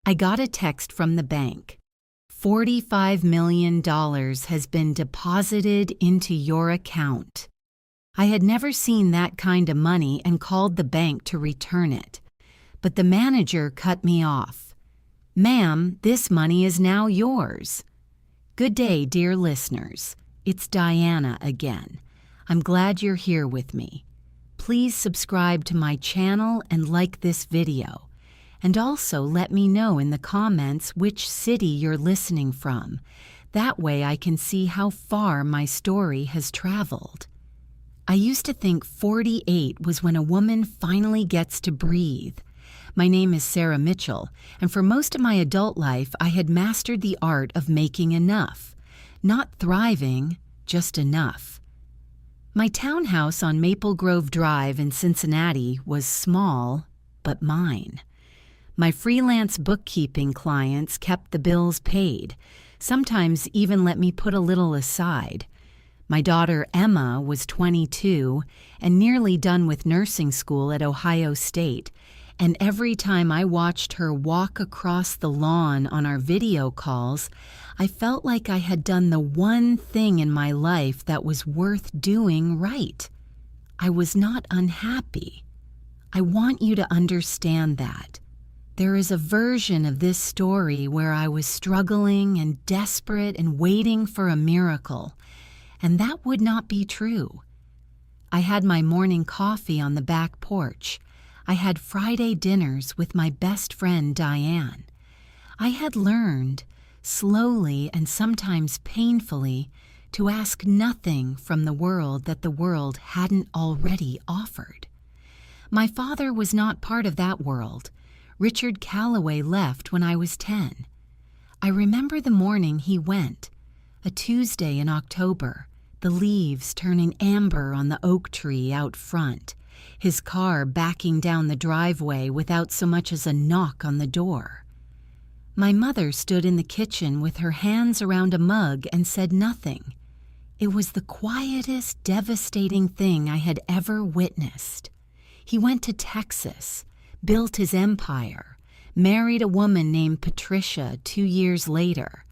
I got a text from the bank. $45 million has been deposited into your account. I had never seen that kind of money and called the bank to return it. But the manager cut me off. "Ma'am, this money is now yours." Good day, dear listeners. It's Diana again. I'm glad you're here with me. Please subscribe to my channel and like this video. And also let me know in the comments which city you're listening from. That way I can see how far my story has traveled. I used to think 48 was when a woman finally gets to breathe. My name is Sarah Mitchell, and for most of my adult life I had mastered the art of making enough. Not thriving, just enough. My townhouse on Maple Grove Drive in Cincinnati was small, but mine. My freelance bookkeeping clients kept the bills paid, sometimes even let me put a little aside. My daughter Emma was 22 and nearly done with nursing school at Ohio State, and every time I watched her walk across the lawn on our video calls, I felt like I had done the one thing in my life that was worth doing right. I was not unhappy. I want you to understand that. There is a version of this story where I was struggling and desperate and waiting for a miracle, and that would not be true. I had my morning coffee on the back porch. I had Friday dinners with my best friend Diane. I had learned, slowly and sometimes painfully, to ask nothing from the world that the world hadn't already offered. My father was not part of that world. Richard Calloway left when I was 10. I remember the morning he went, a Tuesday in October, the leaves turning amber on the oak tree out front, his car backing down the driveway without so much as a knock on the door. My mother stood in the kitchen with her hands around a mug and said nothing. It was the quietest, devastating thing I had ever witnessed. He went to Texas, built his empire, married a woman named Patricia 2 years later,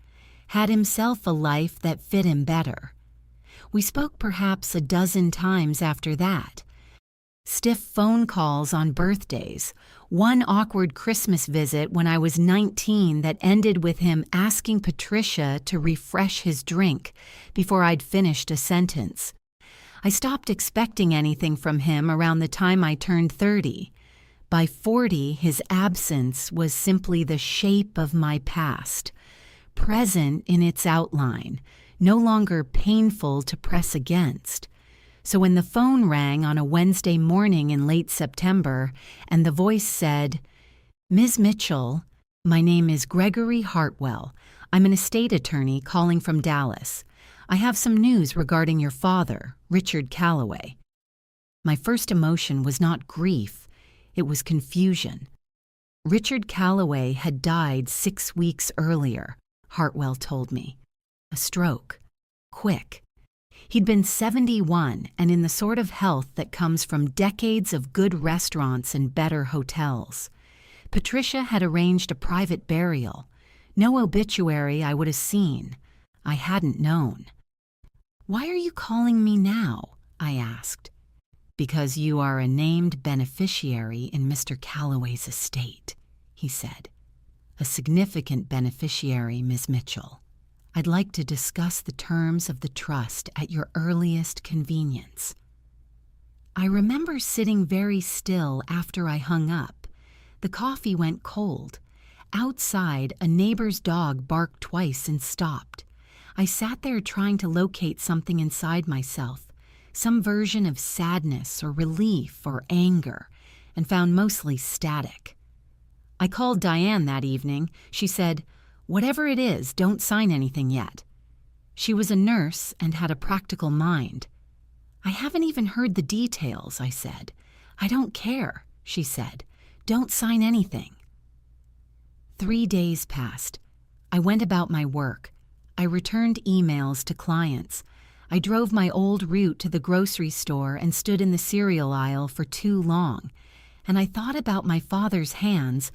had himself a life that fit him better. We spoke perhaps a dozen times after that. Stiff phone calls on birthdays, one awkward Christmas visit when I was 19 that ended with him asking Patricia to refresh his drink before I'd finished a sentence. I stopped expecting anything from him around the time I turned 30. By 40, his absence was simply the shape of my past, present in its outline, no longer painful to press against. So when the phone rang on a Wednesday morning in late September and the voice said, "Ms. Mitchell, my name is Gregory Hartwell. I'm an estate attorney calling from Dallas. I have some news regarding your father, Richard Calloway." My first emotion was not grief. It was confusion. Richard Calloway had died 6 weeks earlier, Hartwell told me. A stroke. Quick. He'd been 71 and in the sort of health that comes from decades of good restaurants and better hotels. Patricia had arranged a private burial. No obituary I would have seen. I hadn't known. "Why are you calling me now?" I asked. "Because you are a named beneficiary in Mr. Calloway's estate," he said. "A significant beneficiary, Ms. Mitchell. I'd like to discuss the terms of the trust at your earliest convenience." I remember sitting very still after I hung up. The coffee went cold. Outside, a neighbor's dog barked twice and stopped. I sat there trying to locate something inside myself, some version of sadness or relief or anger, and found mostly static. I called Diane that evening. She said, "Whatever it is, don't sign anything yet." She was a nurse and had a practical mind. "I haven't even heard the details," I said. "I don't care," she said. "Don't sign anything." 3 days passed. I went about my work. I returned emails to clients. I drove my old route to the grocery store and stood in the cereal aisle for too long, and I thought about my father's hands.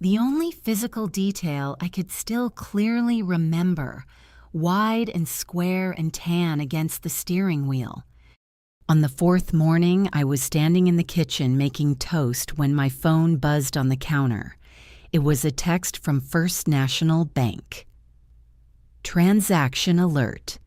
The only physical detail I could still clearly remember, wide and square and tan against the steering wheel. On the fourth morning, I was standing in the kitchen making toast when my phone buzzed on the counter. It was a text from First National Bank. Transaction alert.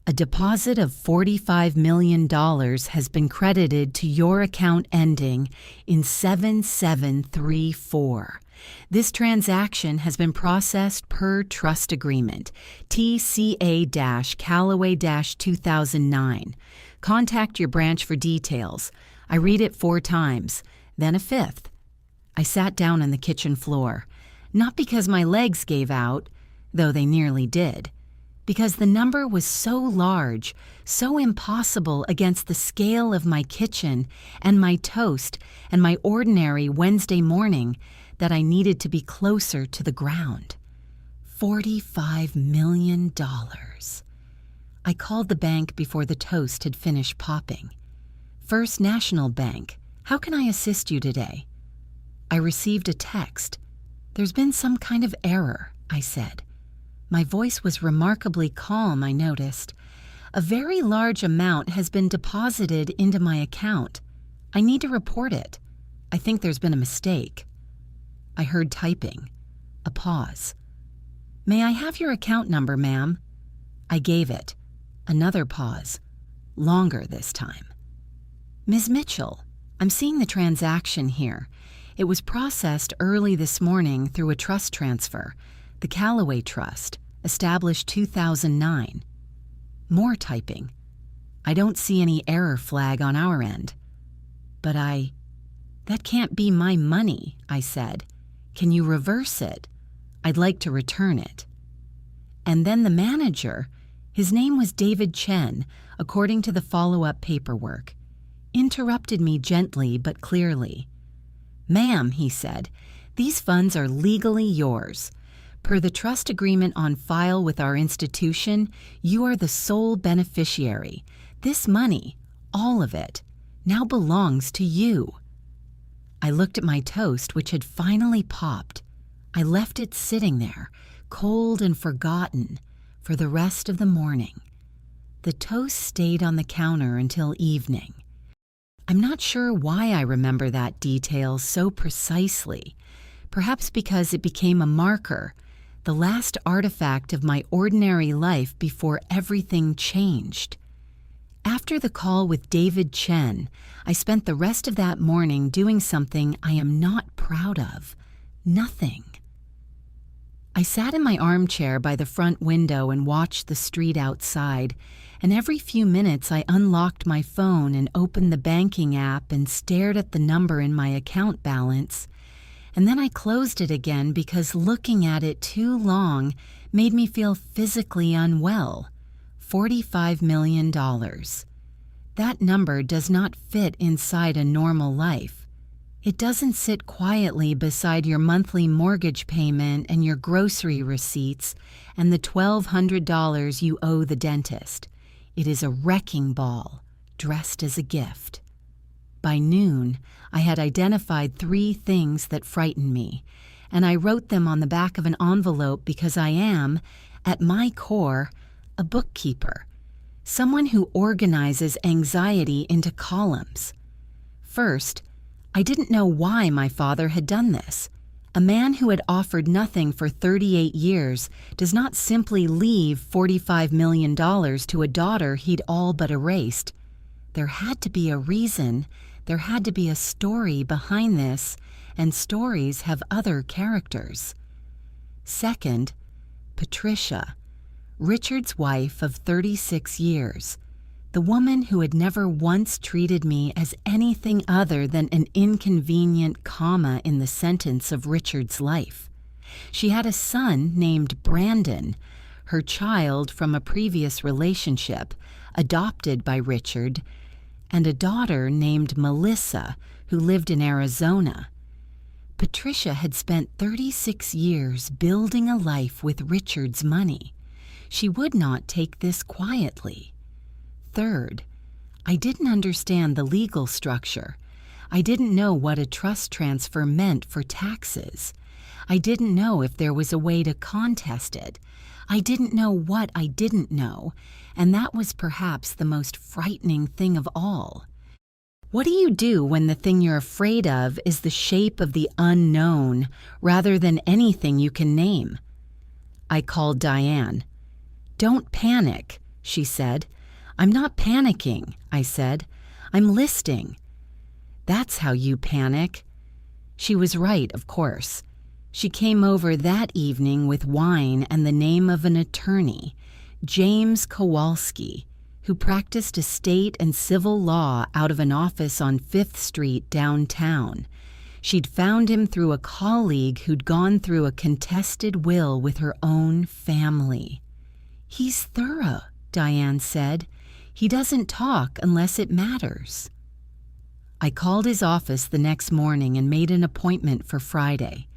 A deposit of $45 million has been credited to your account ending in 7734. This transaction has been processed per trust agreement, TCA-Callaway-2009. Contact your branch for details. I read it 4 times, then a 5th. I sat down on the kitchen floor, not because my legs gave out, though they nearly did, because the number was so large, so impossible against the scale of my kitchen and my toast and my ordinary Wednesday morning that I needed to be closer to the ground. $45 million. I called the bank before the toast had finished popping. First National Bank, how can I assist you today? I received a text. There's been some kind of error, I said. My voice was remarkably calm, I noticed. A very large amount has been deposited into my account. I need to report it. I think there's been a mistake. I heard typing. A pause. May I have your account number, ma'am? I gave it. Another pause. Longer this time. Ms. Mitchell, I'm seeing the transaction here. It was processed early this morning through a trust transfer, the Callaway Trust, established 2009. More typing. I don't see any error flag on our end. But that can't be my money, I said. Can you reverse it? I'd like to return it. And then the manager, his name was David Chen, according to the follow-up paperwork, interrupted me gently but clearly. Ma'am, he said, these funds are legally yours. Per the trust agreement on file with our institution, you are the sole beneficiary. This money, all of it, now belongs to you. I looked at my toast, which had finally popped. I left it sitting there, cold and forgotten, for the rest of the morning. The toast stayed on the counter until evening. I'm not sure why I remember that detail so precisely. Perhaps because it became a marker, the last artifact of my ordinary life before everything changed. After the call with David Chen, I spent the rest of that morning doing something I am not proud of. Nothing. I sat in my armchair by the front window and watched the street outside, and every few minutes I unlocked my phone and opened the banking app and stared at the number in my account balance, and then I closed it again because looking at it too long made me feel physically unwell. $45 million. That number does not fit inside a normal life. It doesn't sit quietly beside your monthly mortgage payment and your grocery receipts and the $1,200 you owe the dentist. It is a wrecking ball, dressed as a gift. By noon, I had identified 3 things that frightened me, and I wrote them on the back of an envelope because I am, at my core, a bookkeeper, someone who organizes anxiety into columns. First, I didn't know why my father had done this. A man who had offered nothing for 38 years does not simply leave $45 million to a daughter he'd all but erased. There had to be a reason, there had to be a story behind this, and stories have other characters. Second, Patricia, Richard's wife of 36 years, the woman who had never once treated me as anything other than an inconvenient comma in the sentence of Richard's life. She had a son named Brandon, her child from a previous relationship, adopted by Richard, and a daughter named Melissa, who lived in Arizona. Patricia had spent 36 years building a life with Richard's money. She would not take this quietly. Third, I didn't understand the legal structure. I didn't know what a trust transfer meant for taxes. I didn't know if there was a way to contest it. I didn't know what I didn't know, and that was perhaps the most frightening thing of all. What do you do when the thing you're afraid of is the shape of the unknown rather than anything you can name? I called Diane. "Don't panic," she said. "I'm not panicking," I said. "I'm listing." "That's how you panic." She was right, of course. She came over that evening with wine and the name of an attorney, James Kowalski, who practiced estate and civil law out of an office on 5th Street downtown. She'd found him through a colleague who'd gone through a contested will with her own family. "He's thorough," Diane said. "He doesn't talk unless it matters." I called his office the next morning and made an appointment for Friday.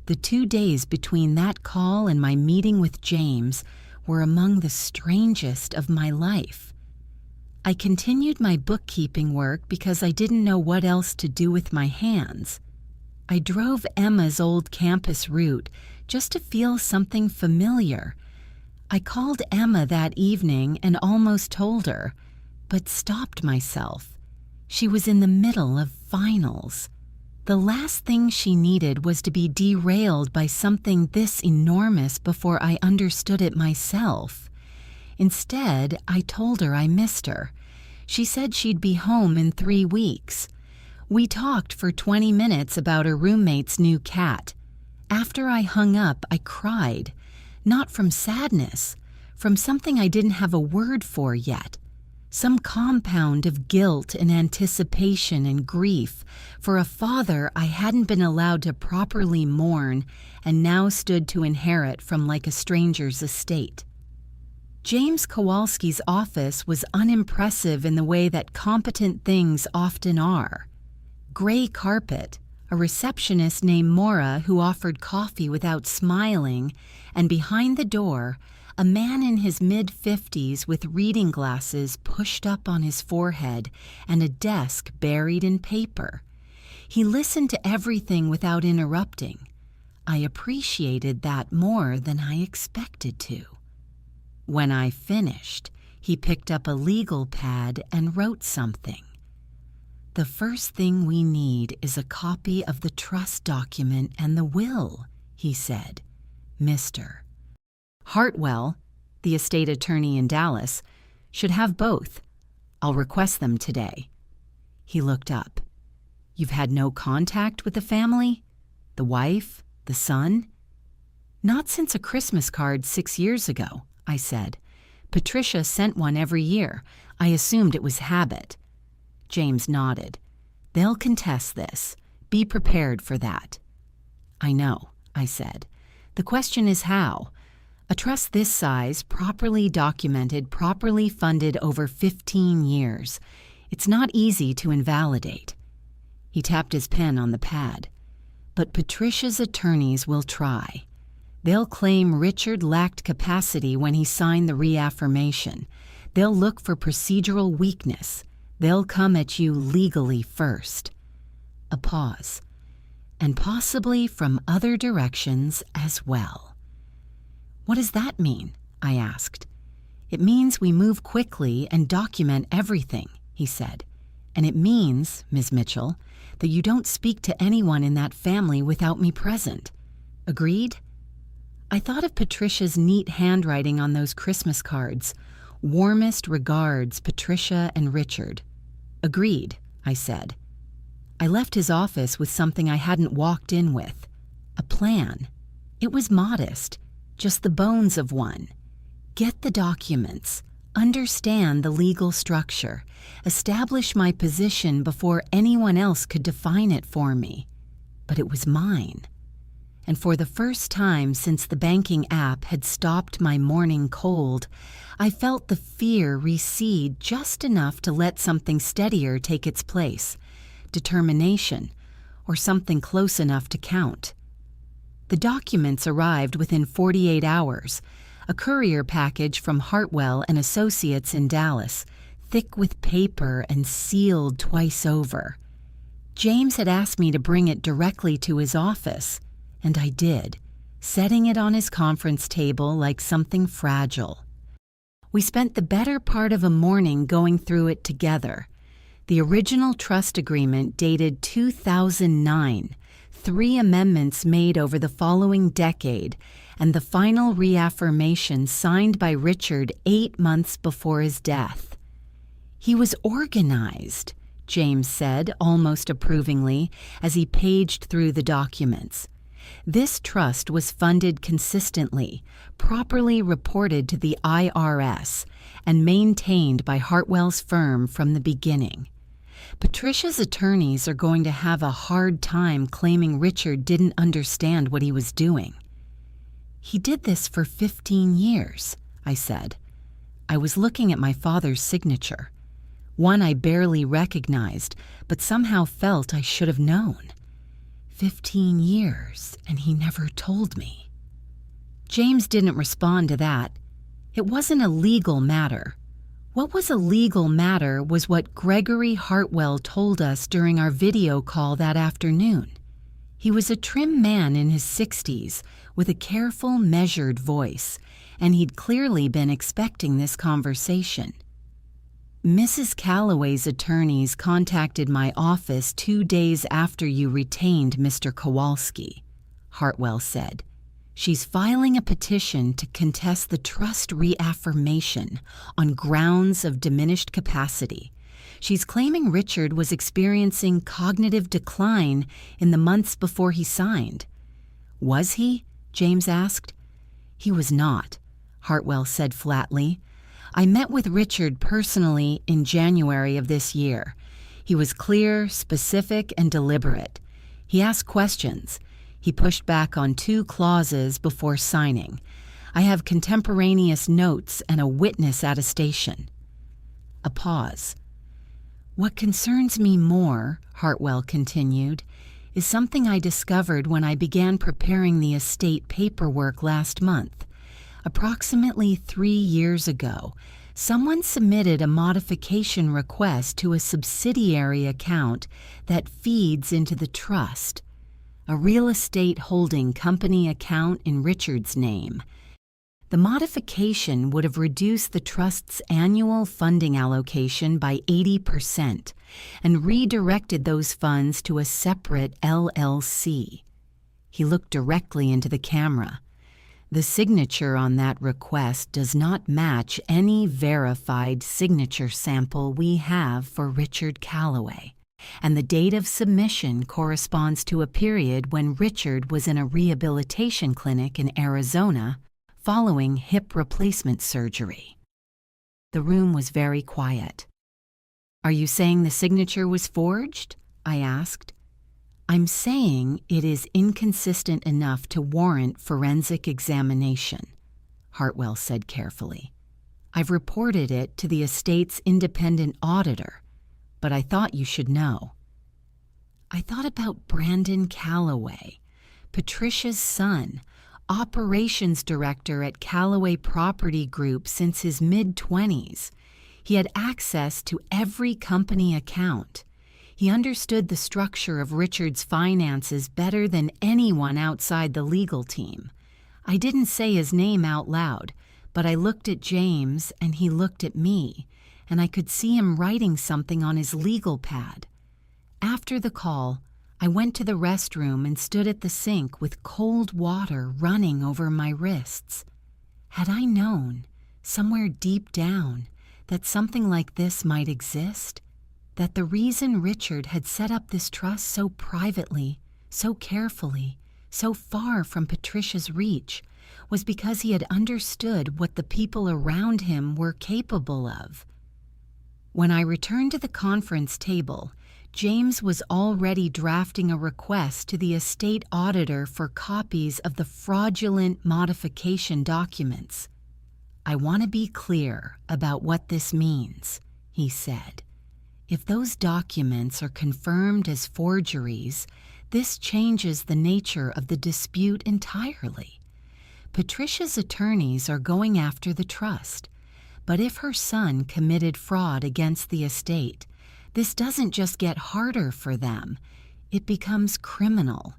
The 2 days between that call and my meeting with James were among the strangest of my life. I continued my bookkeeping work because I didn't know what else to do with my hands. I drove Emma's old campus route just to feel something familiar. I called Emma that evening and almost told her, but stopped myself. She was in the middle of finals. The last thing she needed was to be derailed by something this enormous before I understood it myself. Instead, I told her I missed her. She said she'd be home in 3 weeks. We talked for 20 minutes about her roommate's new cat. After I hung up, I cried, not from sadness, from something I didn't have a word for yet. Some compound of guilt and anticipation and grief for a father I hadn't been allowed to properly mourn and now stood to inherit from like a stranger's estate. James Kowalski's office was unimpressive in the way that competent things often are. Gray carpet, a receptionist named Maura who offered coffee without smiling, and behind the door, a man in his mid-50s with reading glasses pushed up on his forehead and a desk buried in paper. He listened to everything without interrupting. I appreciated that more than I expected to. When I finished, he picked up a legal pad and wrote something. "The first thing we need is a copy of the trust document and the will," he said. "Mr. Hartwell, the estate attorney in Dallas, should have both. I'll request them today." He looked up. "You've had no contact with the family? The wife? The son?" "Not since a Christmas card 6 years ago," I said. "Patricia sent one every year. I assumed it was habit." James nodded. "They'll contest this. Be prepared for that." "I know," I said. "The question is how. A trust this size, properly documented, properly funded over 15 years. It's not easy to invalidate." He tapped his pen on the pad. "But Patricia's attorneys will try. They'll claim Richard lacked capacity when he signed the reaffirmation. They'll look for procedural weakness. They'll come at you legally first." A pause. "And possibly from other directions as well." "What does that mean?" I asked. "It means we move quickly and document everything," he said. "And it means, Ms. Mitchell, that you don't speak to anyone in that family without me present. Agreed?" I thought of Patricia's neat handwriting on those Christmas cards. "Warmest regards, Patricia and Richard." "Agreed," I said. I left his office with something I hadn't walked in with. A plan. It was modest. Just the bones of one. Get the documents, understand the legal structure, establish my position before anyone else could define it for me. But it was mine. And for the first time since the banking app had stopped my morning cold, I felt the fear recede just enough to let something steadier take its place, determination, or something close enough to count. The documents arrived within 48 hours, a courier package from Hartwell and Associates in Dallas, thick with paper and sealed twice over. James had asked me to bring it directly to his office, And I did, setting it on his conference table like something fragile. We spent the better part of a morning going through it together. The original trust agreement dated 2009, 3 amendments made over the following decade, and the final reaffirmation signed by Richard 8 months before his death. He was organized, James said almost approvingly as he paged through the documents. This trust was funded consistently, properly reported to the IRS, and maintained by Hartwell's firm from the beginning. Patricia's attorneys are going to have a hard time claiming Richard didn't understand what he was doing. He did this for 15 years, I said. I was looking at my father's signature, one I barely recognized, but somehow felt I should have known. 15 years, and he never told me. James didn't respond to that. It wasn't a legal matter. What was a legal matter was what Gregory Hartwell told us during our video call that afternoon. He was a trim man in his 60s with a careful, measured voice, and he'd clearly been expecting this conversation. Mrs. Calloway's attorneys contacted my office 2 days after you retained Mr. Kowalski, Hartwell said. She's filing a petition to contest the trust reaffirmation on grounds of diminished capacity. She's claiming Richard was experiencing cognitive decline in the months before he signed. Was he? James asked. He was not, Hartwell said flatly. I met with Richard personally in January of this year. He was clear, specific, and deliberate. He asked questions. He pushed back on 2 clauses before signing. I have contemporaneous notes and a witness attestation. A pause. What concerns me more, Hartwell continued, is something I discovered when I began preparing the estate paperwork last month. Approximately 3 years ago, someone submitted a modification request to a subsidiary account that feeds into the trust, a real estate holding company account in Richard's name. The modification would have reduced the trust's annual funding allocation by 80% and redirected those funds to a separate LLC. He looked directly into the camera. The signature on that request does not match any verified signature sample we have for Richard Calloway, and the date of submission corresponds to a period when Richard was in a rehabilitation clinic in Arizona following hip replacement surgery. The room was very quiet. Are you saying the signature was forged? I asked. I'm saying it is inconsistent enough to warrant forensic examination, Hartwell said carefully. I've reported it to the estate's independent auditor, but I thought you should know. I thought about Brandon Calloway, Patricia's son, operations director at Calloway Property Group since his mid-20s. He had access to every company account. He understood the structure of Richard's finances better than anyone outside the legal team. I didn't say his name out loud, but I looked at James and he looked at me, and I could see him writing something on his legal pad. After the call, I went to the restroom and stood at the sink with cold water running over my wrists. Had I known, somewhere deep down, that something like this might exist, that the reason Richard had set up this trust so privately, so carefully, so far from Patricia's reach, was because he had understood what the people around him were capable of. When I returned to the conference table, James was already drafting a request to the estate auditor for copies of the fraudulent modification documents. I want to be clear about what this means, he said. If those documents are confirmed as forgeries, this changes the nature of the dispute entirely. Patricia's attorneys are going after the trust, but if her son committed fraud against the estate, this doesn't just get harder for them, it becomes criminal.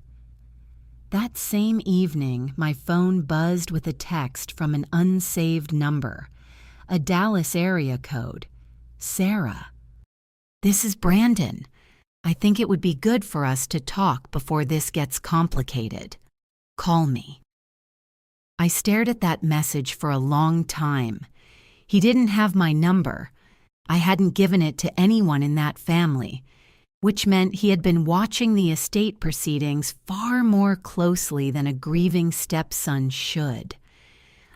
That same evening, my phone buzzed with a text from an unsaved number, a Dallas area code. Sarah. "This is Brandon. I think it would be good for us to talk before this gets complicated. Call me." I stared at that message for a long time. He didn't have my number. I hadn't given it to anyone in that family, which meant he had been watching the estate proceedings far more closely than a grieving stepson should.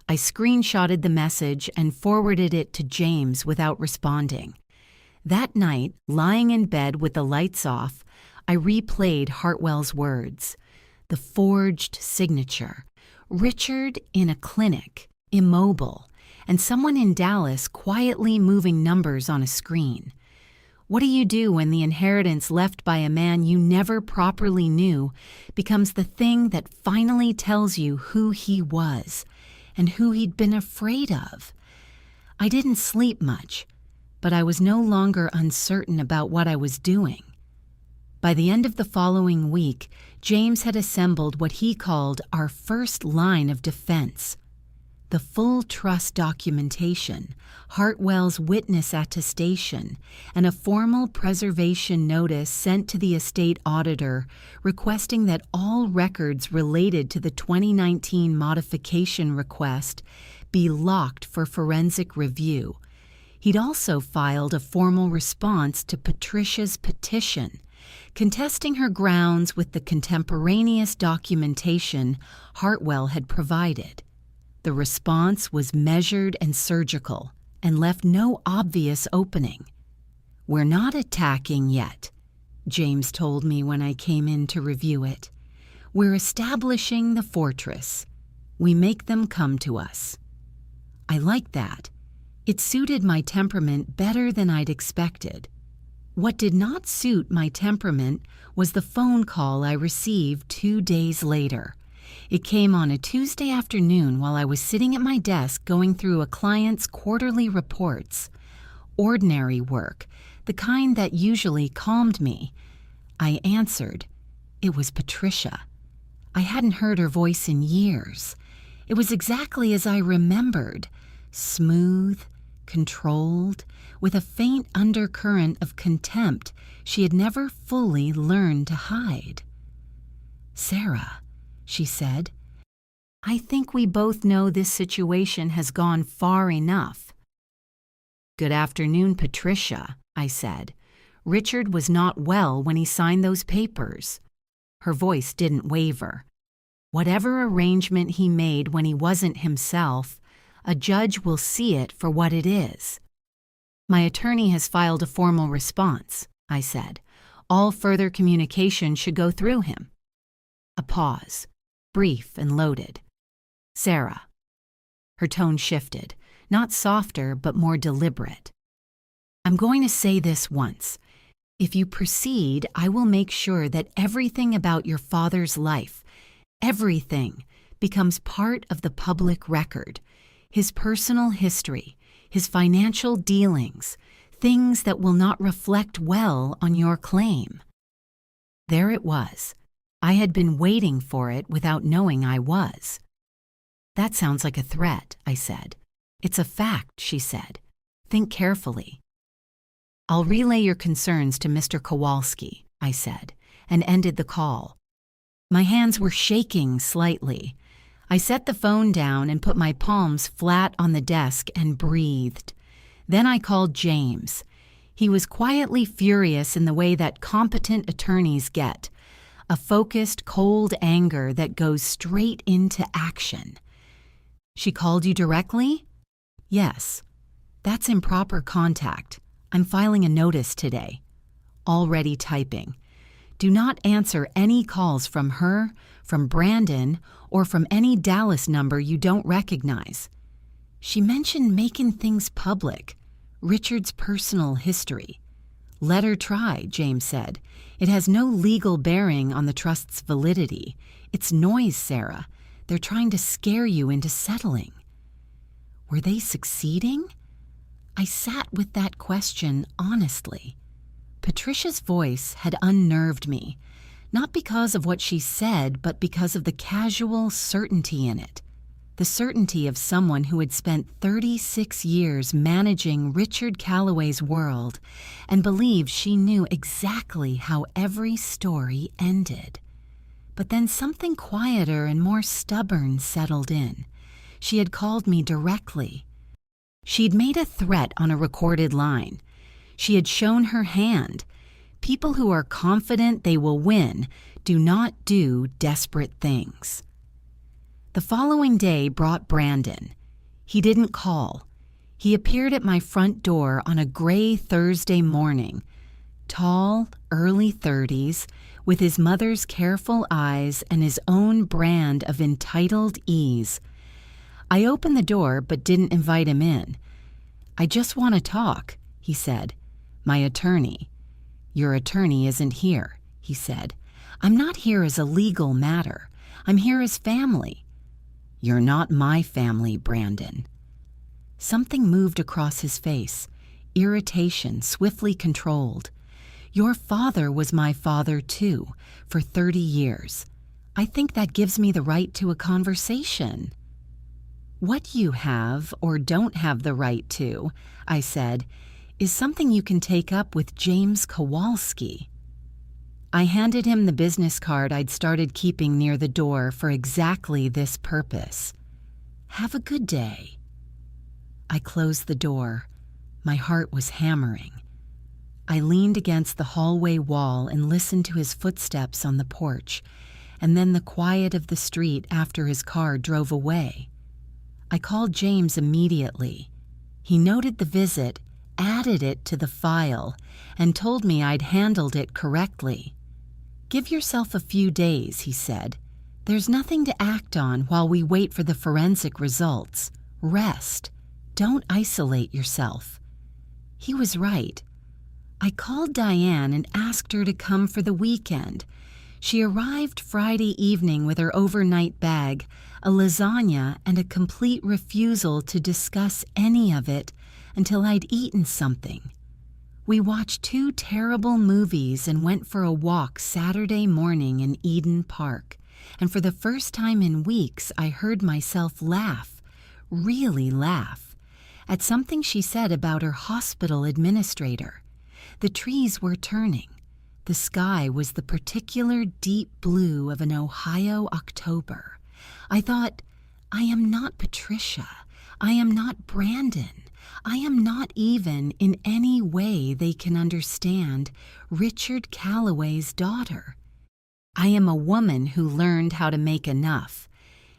I screenshotted the message and forwarded it to James without responding. That night, lying in bed with the lights off, I replayed Hartwell's words. The forged signature. Richard in a clinic, immobile, and someone in Dallas quietly moving numbers on a screen. What do you do when the inheritance left by a man you never properly knew becomes the thing that finally tells you who he was and who he'd been afraid of? I didn't sleep much, but I was no longer uncertain about what I was doing. By the end of the following week, James had assembled what he called our first line of defense. The full trust documentation, Hartwell's witness attestation, and a formal preservation notice sent to the estate auditor requesting that all records related to the 2019 modification request be locked for forensic review. He'd also filed a formal response to Patricia's petition, contesting her grounds with the contemporaneous documentation Hartwell had provided. The response was measured and surgical and left no obvious opening. "We're not attacking yet," James told me when I came in to review it. "We're establishing the fortress. We make them come to us." I liked that. It suited my temperament better than I'd expected. What did not suit my temperament was the phone call I received 2 days later. It came on a Tuesday afternoon while I was sitting at my desk going through a client's quarterly reports. Ordinary work, the kind that usually calmed me. I answered. It was Patricia. I hadn't heard her voice in years. It was exactly as I remembered, smooth, controlled, with a faint undercurrent of contempt she had never fully learned to hide. "Sarah," she said, "I think we both know this situation has gone far enough." "Good afternoon, Patricia," I said. "Richard was not well when he signed those papers." Her voice didn't waver. Whatever arrangement he made when he wasn't himself, a judge will see it for what it is. "My attorney has filed a formal response," I said. "All further communication should go through him." A pause, brief and loaded. "Sarah." Her tone shifted, not softer but more deliberate. "I'm going to say this once. If you proceed, I will make sure that everything about your father's life, everything, becomes part of the public record. His personal history, his financial dealings, things that will not reflect well on your claim." There it was. I had been waiting for it without knowing I was. "That sounds like a threat," I said. "It's a fact," she said. "Think carefully." "I'll relay your concerns to Mr. Kowalski," I said, and ended the call. My hands were shaking slightly. I set the phone down and put my palms flat on the desk and breathed. Then I called James. He was quietly furious in the way that competent attorneys get, a focused, cold anger that goes straight into action. "She called you directly?" "Yes." "That's improper contact. I'm filing a notice today." Already typing. "Do not answer any calls from her, from Brandon, or from any Dallas number you don't recognize." She mentioned making things public, Richard's personal history. "Let her try," James said. "It has no legal bearing on the trust's validity. It's noise, Sarah. They're trying to scare you into settling." Were they succeeding? I sat with that question honestly. Patricia's voice had unnerved me, Not because of what she said, but because of the casual certainty in it. The certainty of someone who had spent 36 years managing Richard Calloway's world and believed she knew exactly how every story ended. But then something quieter and more stubborn settled in. She had called me directly. She'd made a threat on a recorded line. She had shown her hand. People who are confident they will win do not do desperate things. The following day brought Brandon. He didn't call. He appeared at my front door on a gray Thursday morning, tall, early 30s, with his mother's careful eyes and his own brand of entitled ease. I opened the door but didn't invite him in. "I just want to talk," he said. "My attorney." "Your attorney isn't here," he said. "I'm not here as a legal matter. I'm here as family." "You're not my family, Brandon." Something moved across his face, irritation swiftly controlled. "Your father was my father too, for 30 years. I think that gives me the right to a conversation." "What you have or don't have the right to," I said, "is something you can take up with James Kowalski." I handed him the business card I'd started keeping near the door for exactly this purpose. "Have a good day." I closed the door. My heart was hammering. I leaned against the hallway wall and listened to his footsteps on the porch, and then the quiet of the street after his car drove away. I called James immediately. He noted the visit, added it to the file, and told me I'd handled it correctly. "Give yourself a few days," he said. "There's nothing to act on while we wait for the forensic results. Rest. Don't isolate yourself." He was right. I called Diane and asked her to come for the weekend. She arrived Friday evening with her overnight bag, a lasagna, and a complete refusal to discuss any of it until I'd eaten something. We watched 2 terrible movies and went for a walk Saturday morning in Eden Park, and for the first time in weeks I heard myself laugh, really laugh, at something she said about her hospital administrator. The trees were turning. The sky was the particular deep blue of an Ohio October. I thought, I am not Patricia. I am not Brandon. I am not even, in any way they can understand, Richard Calloway's daughter. I am a woman who learned how to make enough,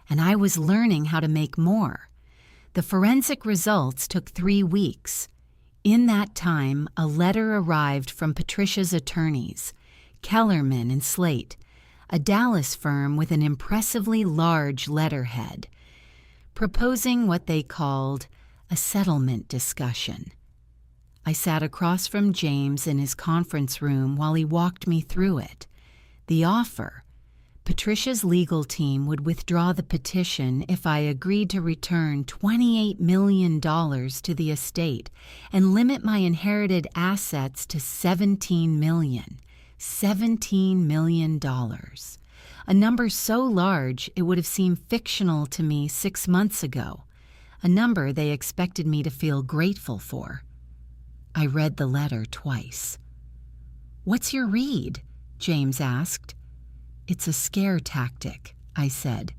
and I was learning how to make more. The forensic results took 3 weeks. In that time, a letter arrived from Patricia's attorneys, Kellerman and Slate, a Dallas firm with an impressively large letterhead, proposing what they called a settlement discussion. I sat across from James in his conference room while he walked me through it. The offer: Patricia's legal team would withdraw the petition if I agreed to return $28 million to the estate and limit my inherited assets to $17 million. $17 million. A number so large it would have seemed fictional to me 6 months ago. A number they expected me to feel grateful for. I read the letter twice. "What's your read?" James asked. "It's a scare tactic," I said.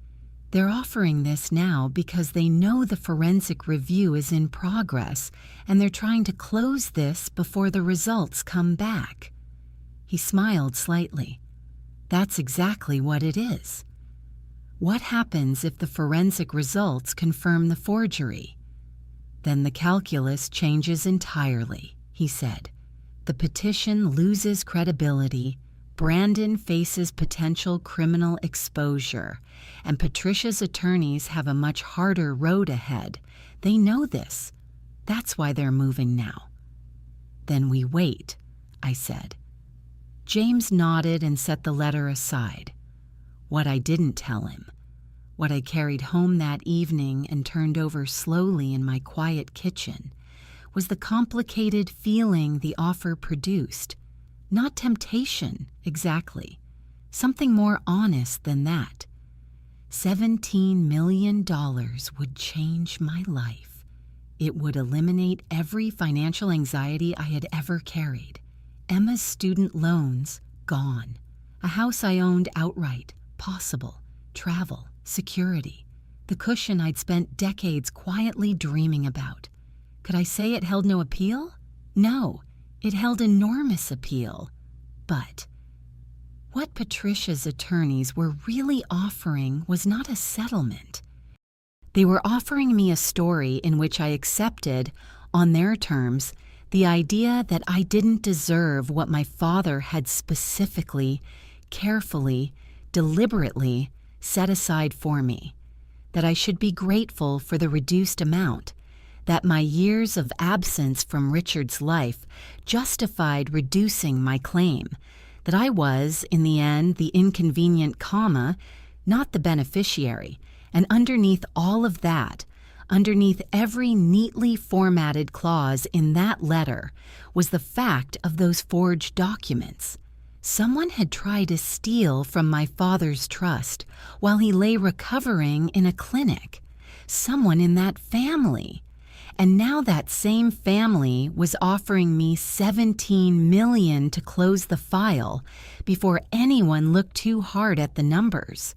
"They're offering this now because they know the forensic review is in progress and they're trying to close this before the results come back." He smiled slightly. "That's exactly what it is." "What happens if the forensic results confirm the forgery?" "Then the calculus changes entirely," he said. "The petition loses credibility, Brandon faces potential criminal exposure, and Patricia's attorneys have a much harder road ahead. They know this. That's why they're moving now." "Then we wait," I said. James nodded and set the letter aside. What I didn't tell him, what I carried home that evening and turned over slowly in my quiet kitchen, was the complicated feeling the offer produced. Not temptation, exactly, something more honest than that. $17 million would change my life. It would eliminate every financial anxiety I had ever carried. Emma's student loans, gone. A house I owned outright, possible. Travel, security. The cushion I'd spent decades quietly dreaming about. Could I say it held no appeal? No, it held enormous appeal. But what Patricia's attorneys were really offering was not a settlement. They were offering me a story in which I accepted, on their terms, the idea that I didn't deserve what my father had specifically, carefully, deliberately set aside for me, that I should be grateful for the reduced amount, that my years of absence from Richard's life justified reducing my claim, that I was, in the end, the inconvenient comma, not the beneficiary, and underneath all of that, underneath every neatly formatted clause in that letter, was the fact of those forged documents. Someone had tried to steal from my father's trust while he lay recovering in a clinic. Someone in that family. And now that same family was offering me $17 million to close the file before anyone looked too hard at the numbers.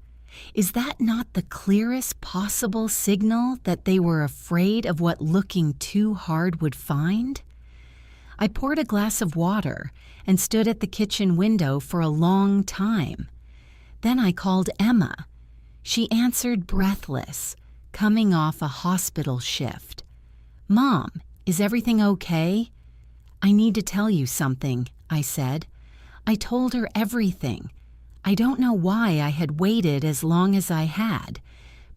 Is that not the clearest possible signal that they were afraid of what looking too hard would find? I poured a glass of water and stood at the kitchen window for a long time. Then I called Emma. She answered breathless, coming off a hospital shift. "Mom, is everything okay?" "I need to tell you something," I said. I told her everything. I don't know why I had waited as long as I had.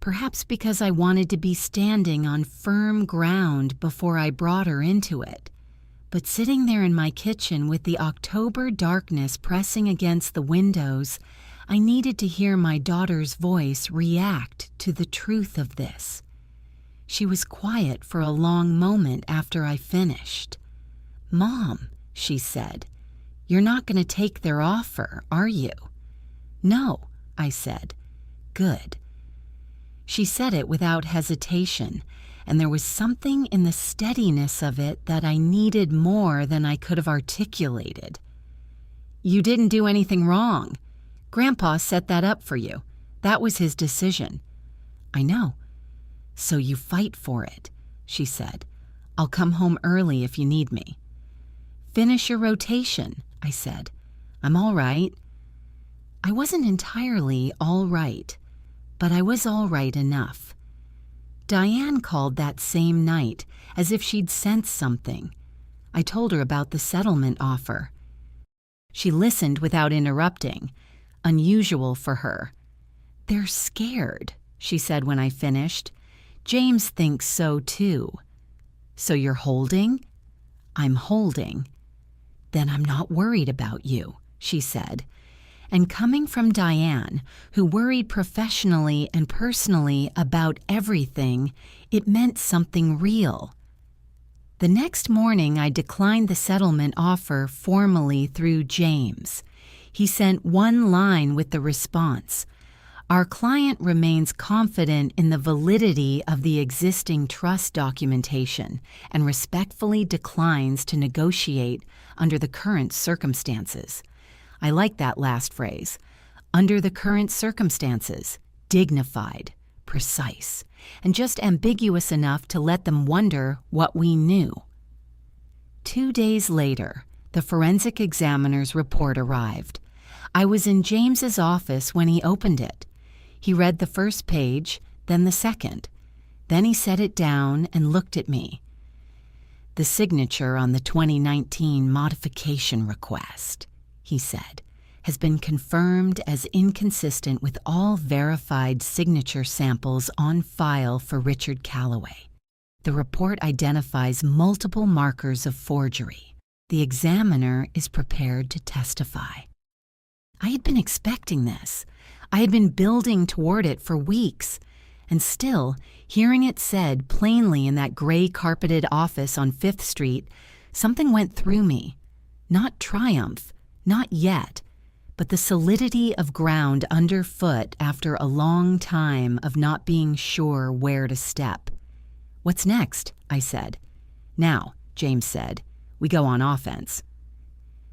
Perhaps because I wanted to be standing on firm ground before I brought her into it. But sitting there in my kitchen with the October darkness pressing against the windows, I needed to hear my daughter's voice react to the truth of this. She was quiet for a long moment after I finished. "Mom," she said, "you're not going to take their offer, are you?" "No," I said. "Good." She said it without hesitation, and there was something in the steadiness of it that I needed more than I could have articulated. "You didn't do anything wrong. Grandpa set that up for you. That was his decision." "I know." "So you fight for it," she said. "I'll come home early if you need me." "Finish your rotation," I said. "I'm all right." I wasn't entirely all right, but I was all right enough. Diane called that same night, as if she'd sensed something. I told her about the settlement offer. She listened without interrupting, unusual for her. "They're scared," she said when I finished. "James thinks so too." "So you're holding?" "I'm holding." "Then I'm not worried about you," she said. And coming from Diane, who worried professionally and personally about everything, it meant something real. The next morning, I declined the settlement offer formally through James. He sent one line with the response: "Our client remains confident in the validity of the existing trust documentation and respectfully declines to negotiate under the current circumstances." I like that last phrase. Under the current circumstances, dignified, precise, and just ambiguous enough to let them wonder what we knew. 2 days later, the forensic examiner's report arrived. I was in James's office when he opened it. He read the first page, then the second. Then he set it down and looked at me. "The signature on the 2019 modification request," he said, "has been confirmed as inconsistent with all verified signature samples on file for Richard Calloway. The report identifies multiple markers of forgery. The examiner is prepared to testify." I had been expecting this. I had been building toward it for weeks. And still, hearing it said plainly in that gray-carpeted office on 5th Street, something went through me. Not triumph, not yet, but the solidity of ground underfoot after a long time of not being sure where to step. "What's next?" I said. "Now," James said, "we go on offense."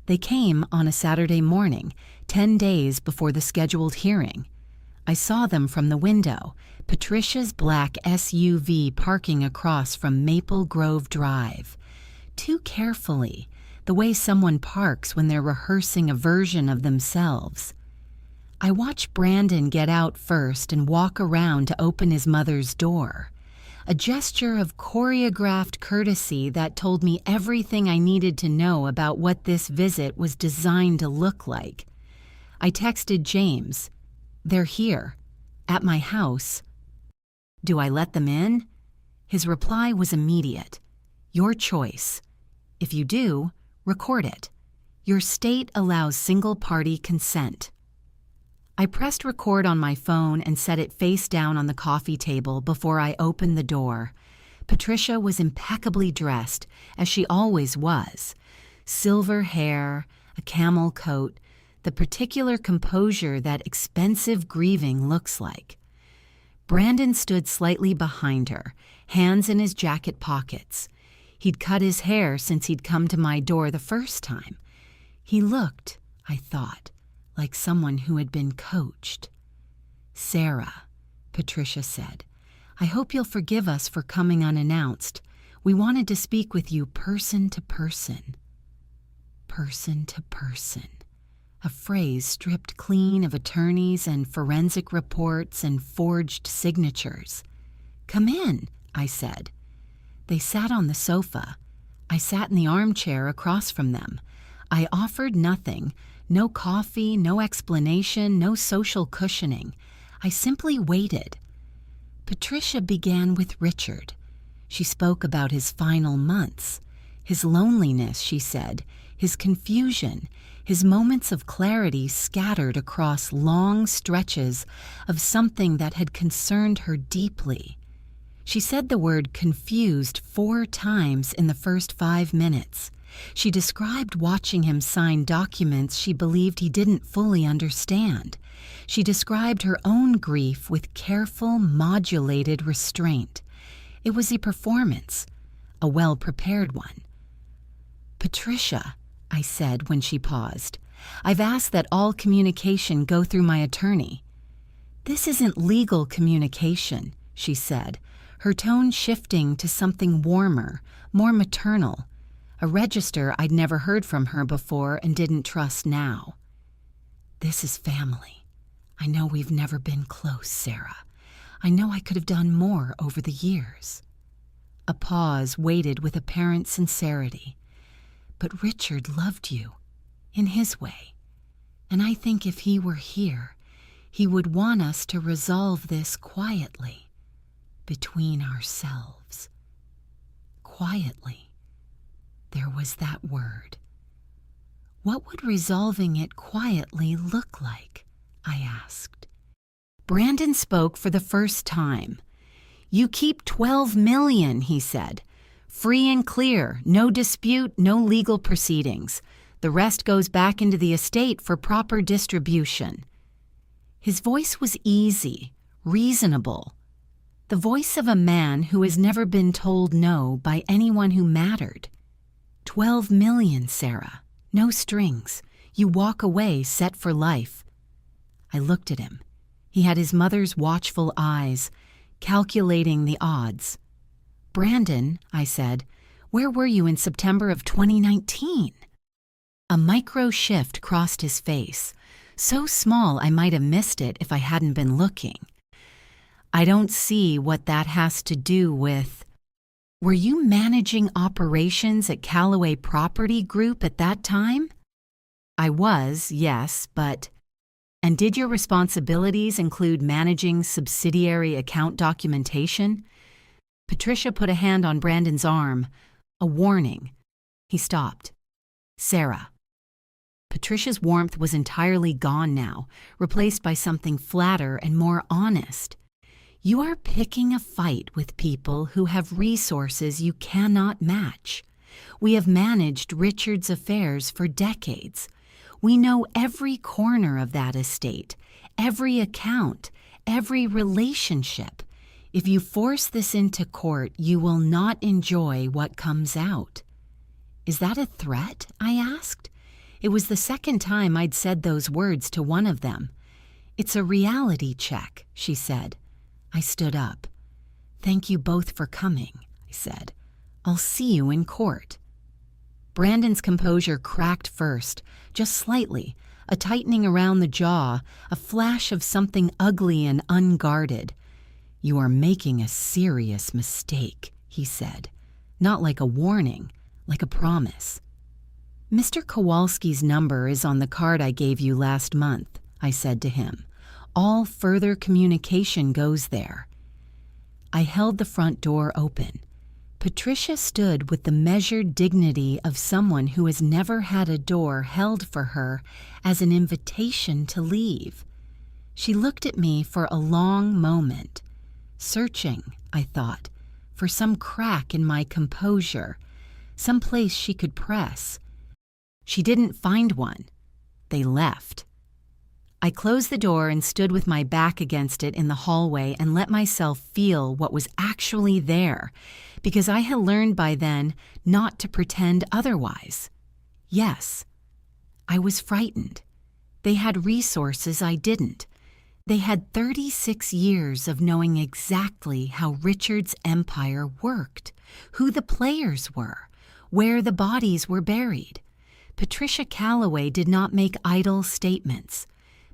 They came on a Saturday morning, 10 days before the scheduled hearing. I saw them from the window, Patricia's black SUV parking across from Maple Grove Drive. Too carefully, the way someone parks when they're rehearsing a version of themselves. I watched Brandon get out first and walk around to open his mother's door. A gesture of choreographed courtesy that told me everything I needed to know about what this visit was designed to look like. I texted James, "They're here, at my house. Do I let them in?" His reply was immediate. "Your choice. If you do, record it. Your state allows single-party consent." I pressed record on my phone and set it face down on the coffee table before I opened the door. Patricia was impeccably dressed, as she always was. Silver hair, a camel coat, the particular composure that expensive grieving looks like. Brandon stood slightly behind her, hands in his jacket pockets. He'd cut his hair since he'd come to my door the first time. He looked, I thought, like someone who had been coached. "Sarah," Patricia said, "I hope you'll forgive us for coming unannounced. We wanted to speak with you person to person." Person to person. A phrase stripped clean of attorneys and forensic reports and forged signatures. "Come in," I said. They sat on the sofa. I sat in the armchair across from them. I offered nothing, no coffee, no explanation, no social cushioning. I simply waited. Patricia began with Richard. She spoke about his final months, his loneliness, she said, his confusion, his moments of clarity scattered across long stretches of something that had concerned her deeply. She said the word confused 4 times in the first 5 minutes. She described watching him sign documents she believed he didn't fully understand. She described her own grief with careful, modulated restraint. It was a performance, a well-prepared one. "Patricia," I said when she paused, "I've asked that all communication go through my attorney." "This isn't legal communication," she said, her tone shifting to something warmer, more maternal, a register I'd never heard from her before and didn't trust now. "This is family. I know we've never been close, Sarah. I know I could have done more over the years." A pause waited with apparent sincerity. "But Richard loved you, in his way, and I think if he were here, he would want us to resolve this quietly, between ourselves." Quietly. There was that word. What would resolving it quietly look like? I asked. Brandon spoke for the first time. "You keep $12 million, he said. "Free and clear, no dispute, no legal proceedings. The rest goes back into the estate for proper distribution." His voice was easy, reasonable. The voice of a man who has never been told no by anyone who mattered. $12 million, Sarah. No strings. You walk away set for life. I looked at him. He had his mother's watchful eyes, calculating the odds. "Brandon," I said, "where were you in September of 2019? A micro shift crossed his face, so small I might have missed it if I hadn't been looking. "I don't see what that has to do with—" "Were you managing operations at Callaway Property Group at that time?" "I was, yes, but—" "And did your responsibilities include managing subsidiary account documentation?" Patricia put a hand on Brandon's arm, a warning. He stopped. "Sarah." Patricia's warmth was entirely gone now, replaced by something flatter and more honest. "You are picking a fight with people who have resources you cannot match. We have managed Richard's affairs for decades. We know every corner of that estate, every account, every relationship. If you force this into court, you will not enjoy what comes out." "Is that a threat?" I asked. It was the second time I'd said those words to one of them. "It's a reality check," she said. I stood up. "Thank you both for coming," I said. "I'll see you in court." Brandon's composure cracked first, just slightly, a tightening around the jaw, a flash of something ugly and unguarded. "You are making a serious mistake," he said. Not like a warning, like a promise. "Mr. Kowalski's number is on the card I gave you last month," I said to him. "All further communication goes there." I held the front door open. Patricia stood with the measured dignity of someone who has never had a door held for her as an invitation to leave. She looked at me for a long moment, searching, I thought, for some crack in my composure, some place she could press. She didn't find one. They left. I closed the door and stood with my back against it in the hallway and let myself feel what was actually there, because I had learned by then not to pretend otherwise. Yes, I was frightened. They had resources I didn't. They had 36 years of knowing exactly how Richard's empire worked, who the players were, where the bodies were buried. Patricia Calloway did not make idle statements.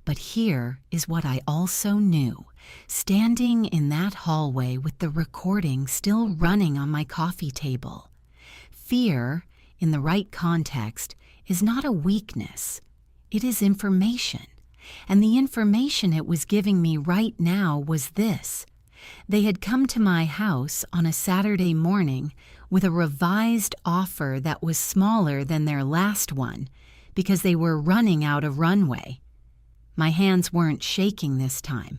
But here is what I also knew, standing in that hallway with the recording still running on my coffee table. Fear, in the right context, is not a weakness. It is information. And the information it was giving me right now was this. They had come to my house on a Saturday morning with a revised offer that was smaller than their last one because they were running out of runway. My hands weren't shaking this time.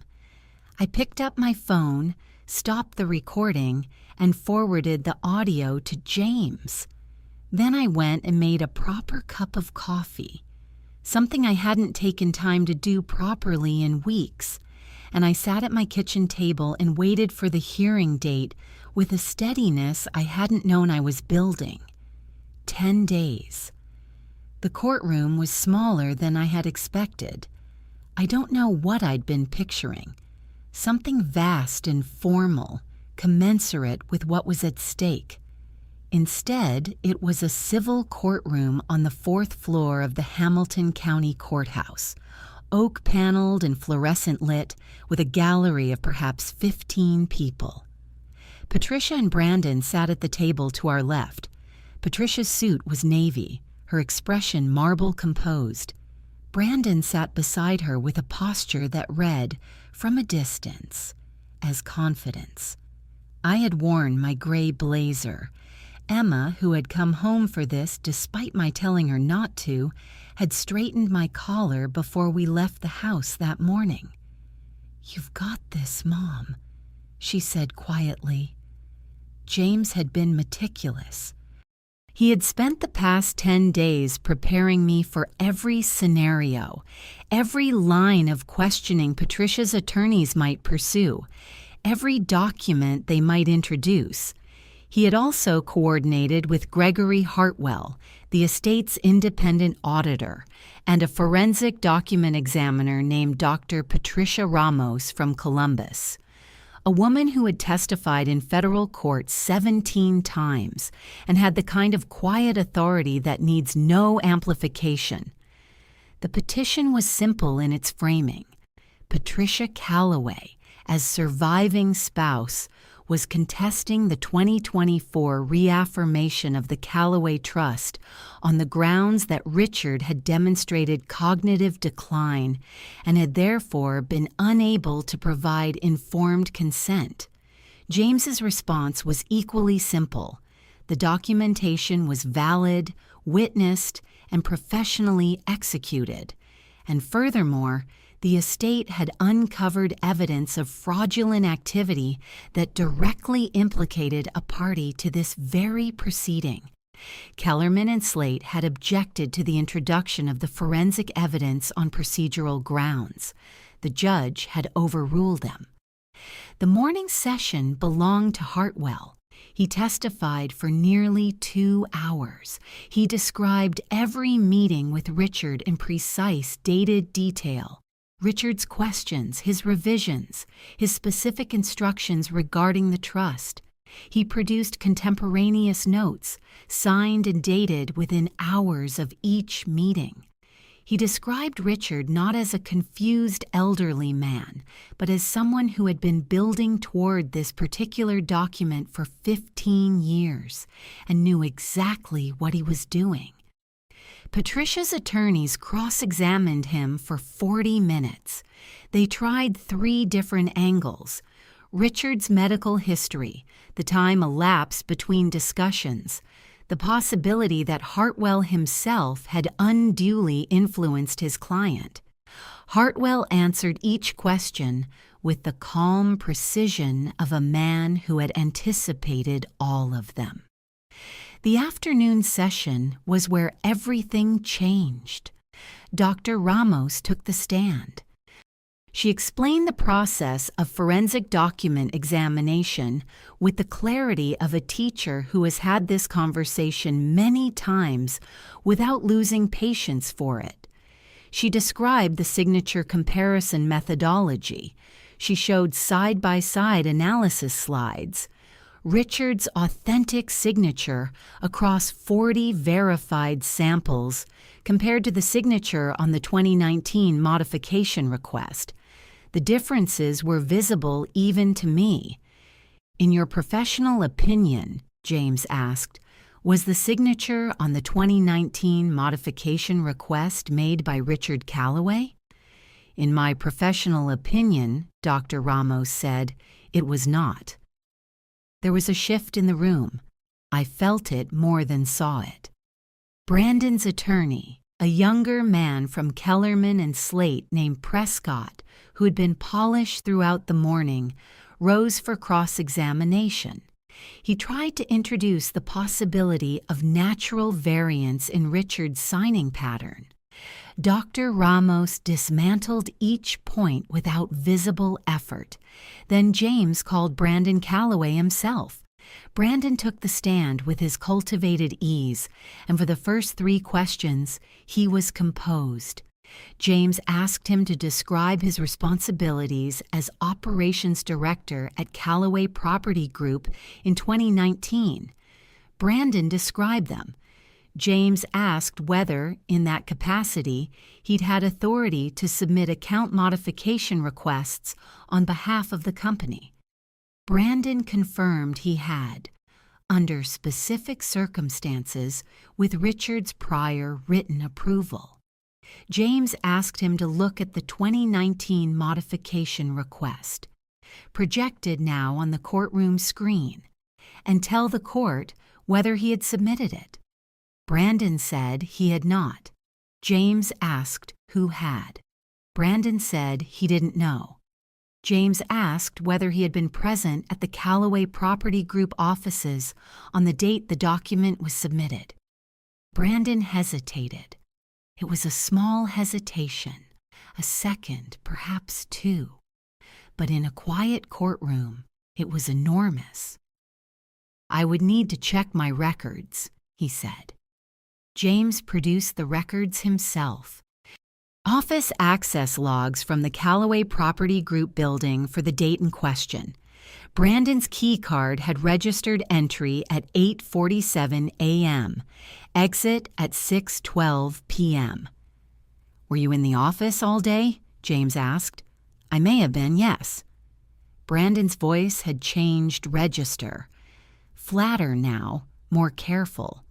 I picked up my phone, stopped the recording, and forwarded the audio to James. Then I went and made a proper cup of coffee, something I hadn't taken time to do properly in weeks, and I sat at my kitchen table and waited for the hearing date with a steadiness I hadn't known I was building. 10 days. The courtroom was smaller than I had expected. I don't know what I'd been picturing. Something vast and formal, commensurate with what was at stake. Instead, it was a civil courtroom on the 4th floor of the Hamilton County Courthouse, oak-paneled and fluorescent lit, with a gallery of perhaps 15 people. Patricia and Brandon sat at the table to our left. Patricia's suit was navy, her expression marble composed. Brandon sat beside her with a posture that read, from a distance, as confidence. I had worn my gray blazer. Emma, who had come home for this despite my telling her not to, had straightened my collar before we left the house that morning. "You've got this, Mom," she said quietly. James had been meticulous. He had spent the past 10 days preparing me for every scenario, every line of questioning Patricia's attorneys might pursue, every document they might introduce. He had also coordinated with Gregory Hartwell, the estate's independent auditor, and a forensic document examiner named Dr. Patricia Ramos from Columbus, a woman who had testified in federal court 17 times and had the kind of quiet authority that needs no amplification. The petition was simple in its framing. Patricia Calloway, as surviving spouse, was contesting the 2024 reaffirmation of the Calloway Trust on the grounds that Richard had demonstrated cognitive decline and had therefore been unable to provide informed consent. James's response was equally simple. The documentation was valid, witnessed, and professionally executed. And furthermore, the estate had uncovered evidence of fraudulent activity that directly implicated a party to this very proceeding. Kellerman and Slate had objected to the introduction of the forensic evidence on procedural grounds. The judge had overruled them. The morning session belonged to Hartwell. He testified for nearly 2 hours. He described every meeting with Richard in precise, dated detail. Richard's questions, his revisions, his specific instructions regarding the trust. He produced contemporaneous notes, signed and dated within hours of each meeting. He described Richard not as a confused elderly man, but as someone who had been building toward this particular document for 15 years and knew exactly what he was doing. Patricia's attorneys cross-examined him for 40 minutes. They tried 3 different angles: Richard's medical history, the time elapsed between discussions, the possibility that Hartwell himself had unduly influenced his client. Hartwell answered each question with the calm precision of a man who had anticipated all of them. The afternoon session was where everything changed. Dr. Ramos took the stand. She explained the process of forensic document examination with the clarity of a teacher who has had this conversation many times without losing patience for it. She described the signature comparison methodology. She showed side-by-side analysis slides. Richard's authentic signature across 40 verified samples compared to the signature on the 2019 modification request. The differences were visible even to me. In your professional opinion, James asked, was the signature on the 2019 modification request made by Richard Callaway? In my professional opinion, Dr. Ramos said, it was not. There was a shift in the room. I felt it more than saw it. Brandon's attorney, a younger man from Kellerman and Slate named Prescott, who had been polished throughout the morning, rose for cross-examination. He tried to introduce the possibility of natural variance in Richard's signing pattern. Dr. Ramos dismantled each point without visible effort. Then James called Brandon Callaway himself. Brandon took the stand with his cultivated ease, and for the first 3 questions, he was composed. James asked him to describe his responsibilities as operations director at Callaway Property Group in 2019. Brandon described them. James asked whether, in that capacity, he'd had authority to submit account modification requests on behalf of the company. Brandon confirmed he had, under specific circumstances, with Richard's prior written approval. James asked him to look at the 2019 modification request, projected now on the courtroom screen, and tell the court whether he had submitted it. Brandon said he had not. James asked who had. Brandon said he didn't know. James asked whether he had been present at the Callaway Property Group offices on the date the document was submitted. Brandon hesitated. It was a small hesitation, a second, perhaps 2. But in a quiet courtroom, it was enormous. I would need to check my records, he said. James produced the records himself. Office access logs from the Callaway Property Group building for the date in question. Brandon's key card had registered entry at 8:47 a.m., exit at 6:12 p.m. Were you in the office all day? James asked. I may have been, yes. Brandon's voice had changed register. Flatter now, more careful.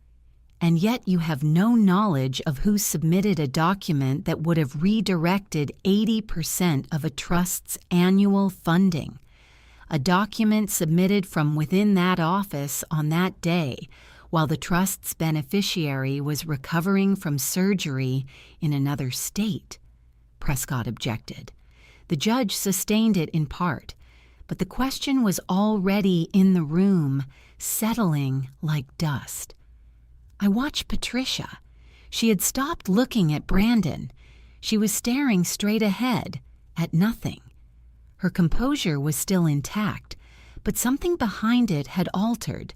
And yet you have no knowledge of who submitted a document that would have redirected 80% of a trust's annual funding. A document submitted from within that office on that day, while the trust's beneficiary was recovering from surgery in another state. Prescott objected. The judge sustained it in part, but the question was already in the room, settling like dust. I watched Patricia. She had stopped looking at Brandon. She was staring straight ahead, at nothing. Her composure was still intact, but something behind it had altered.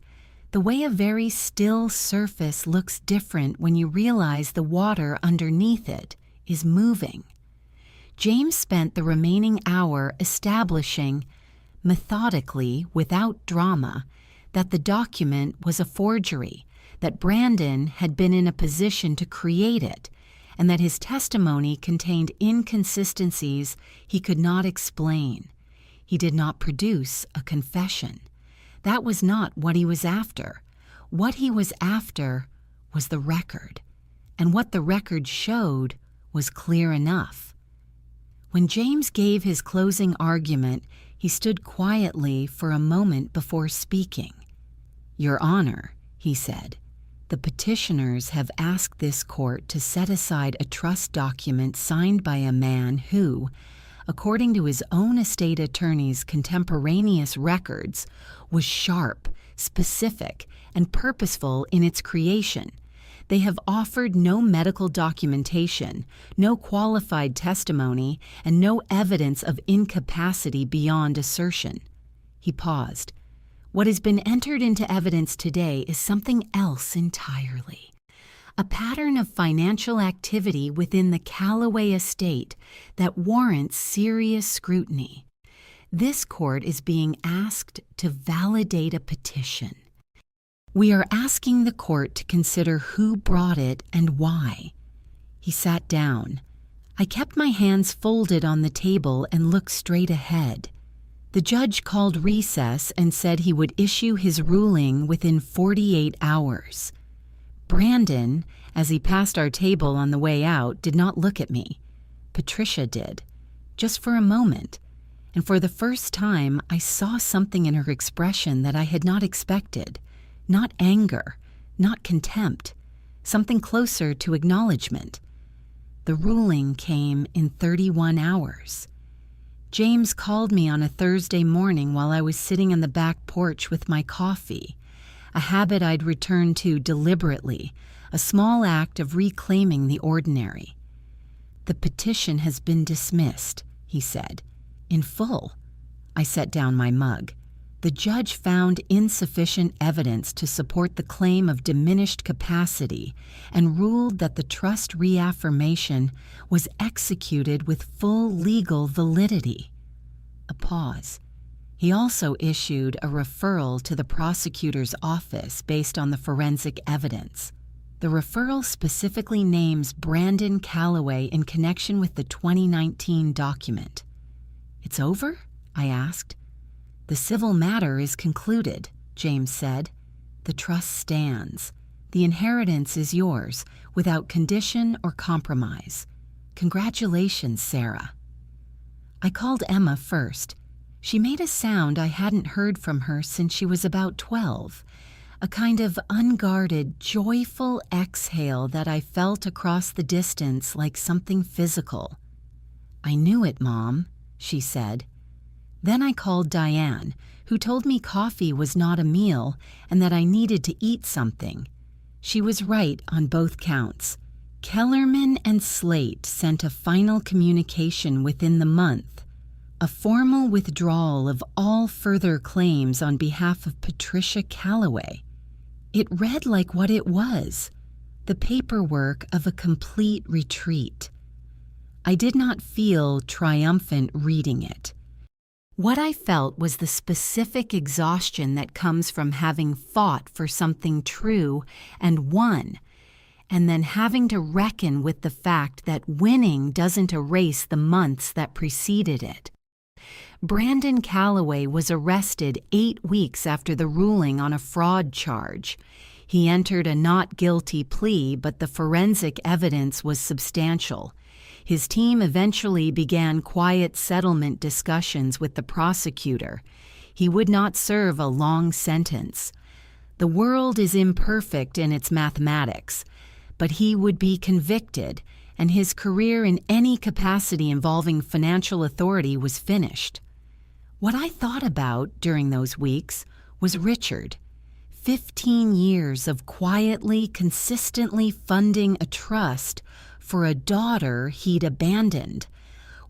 The way a very still surface looks different when you realize the water underneath it is moving. James spent the remaining hour establishing, methodically, without drama, that the document was a forgery, that Brandon had been in a position to create it, and that his testimony contained inconsistencies he could not explain. He did not produce a confession. That was not what he was after. What he was after was the record, and what the record showed was clear enough. When James gave his closing argument, he stood quietly for a moment before speaking. "Your Honor," he said, "the petitioners have asked this court to set aside a trust document signed by a man who, according to his own estate attorney's contemporaneous records, was sharp, specific, and purposeful in its creation. They have offered no medical documentation, no qualified testimony, and no evidence of incapacity beyond assertion." He paused. "What has been entered into evidence today is something else entirely. A pattern of financial activity within the Callaway estate that warrants serious scrutiny. This court is being asked to validate a petition. We are asking the court to consider who brought it and why." He sat down. I kept my hands folded on the table and looked straight ahead. The judge called recess and said he would issue his ruling within 48 hours. Brandon, as he passed our table on the way out, did not look at me. Patricia did, just for a moment, and for the first time I saw something in her expression that I had not expected. Not anger, not contempt, something closer to acknowledgement. The ruling came in 31 hours. James called me on a Thursday morning while I was sitting on the back porch with my coffee, a habit I'd returned to deliberately, a small act of reclaiming the ordinary. "The petition has been dismissed," he said, "in full." I set down my mug. The judge found insufficient evidence to support the claim of diminished capacity and ruled that the trust reaffirmation was executed with full legal validity. A pause. He also issued a referral to the prosecutor's office based on the forensic evidence. The referral specifically names Brandon Callaway in connection with the 2019 document. "It's over?" I asked. "The civil matter is concluded," James said. "The trust stands. The inheritance is yours, without condition or compromise. Congratulations, Sarah." I called Emma first. She made a sound I hadn't heard from her since she was about 12, a kind of unguarded, joyful exhale that I felt across the distance like something physical. "I knew it, Mom," she said. Then I called Diane, who told me coffee was not a meal and that I needed to eat something. She was right on both counts. Kellerman and Slate sent a final communication within the month, a formal withdrawal of all further claims on behalf of Patricia Callaway. It read like what it was, the paperwork of a complete retreat. I did not feel triumphant reading it. What I felt was the specific exhaustion that comes from having fought for something true and won, and then having to reckon with the fact that winning doesn't erase the months that preceded it. Brandon Callaway was arrested 8 weeks after the ruling on a fraud charge. He entered a not guilty plea, but the forensic evidence was substantial. His team eventually began quiet settlement discussions with the prosecutor. He would not serve a long sentence. The world is imperfect in its mathematics, but he would be convicted, and his career in any capacity involving financial authority was finished. What I thought about during those weeks was Richard. 15 years of quietly, consistently funding a trust for a daughter he'd abandoned,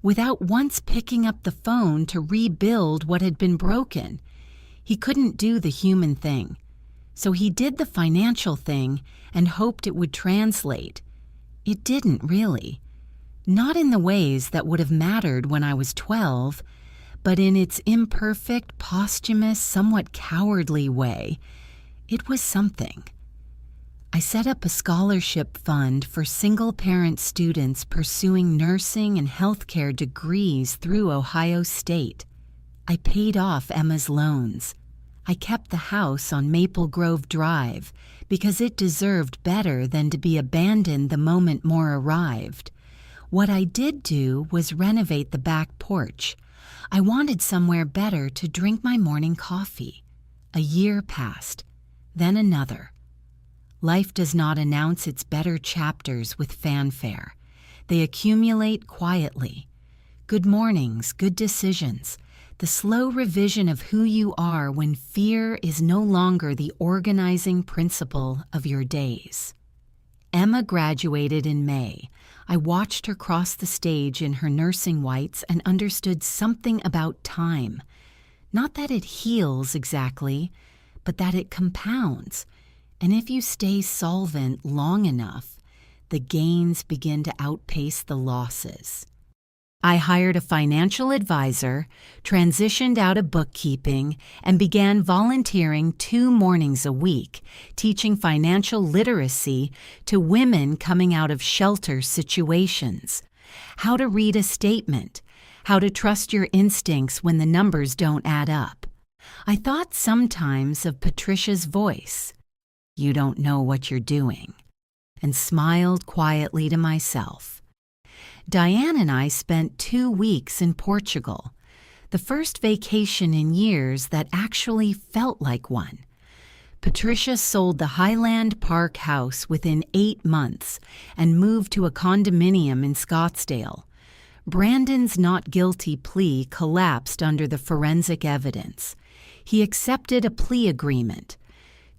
without once picking up the phone to rebuild what had been broken. He couldn't do the human thing, so he did the financial thing and hoped it would translate. It didn't really. Not in the ways that would have mattered when I was 12, but in its imperfect, posthumous, somewhat cowardly way, it was something. I set up a scholarship fund for single-parent students pursuing nursing and healthcare degrees through Ohio State. I paid off Emma's loans. I kept the house on Maple Grove Drive because it deserved better than to be abandoned the moment more arrived. What I did do was renovate the back porch. I wanted somewhere better to drink my morning coffee. A year passed, then another. Life does not announce its better chapters with fanfare. They accumulate quietly. Good mornings, good decisions, the slow revision of who you are when fear is no longer the organizing principle of your days. Emma graduated in May. I watched her cross the stage in her nursing whites and understood something about time. Not that it heals exactly, but that it compounds. And if you stay solvent long enough, the gains begin to outpace the losses. I hired a financial advisor, transitioned out of bookkeeping, and began volunteering 2 mornings a week, teaching financial literacy to women coming out of shelter situations, how to read a statement, how to trust your instincts when the numbers don't add up. I thought sometimes of Patricia's voice, "You don't know what you're doing," and smiled quietly to myself. Diane and I spent 2 weeks in Portugal, the first vacation in years that actually felt like one. Patricia sold the Highland Park house within 8 months and moved to a condominium in Scottsdale. Brandon's not guilty plea collapsed under the forensic evidence. He accepted a plea agreement.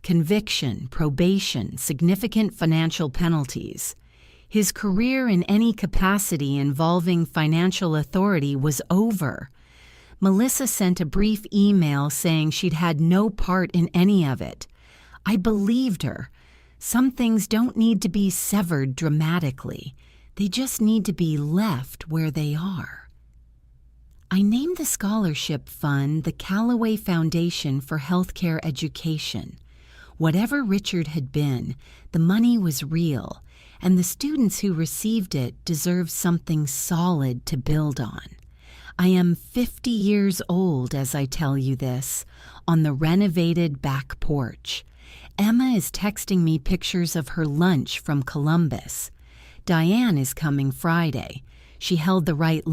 Conviction, probation, significant financial penalties. His career in any capacity involving financial authority was over. Melissa sent a brief email saying she'd had no part in any of it. I believed her. Some things don't need to be severed dramatically. They just need to be left where they are. I named the scholarship fund the Callaway Foundation for Healthcare Education. Whatever Richard had been, the money was real, and the students who received it deserved something solid to build on. I am 50 years old as I tell you this, on the renovated back porch. Emma is texting me pictures of her lunch from Columbus. Diane is coming Friday. She held the right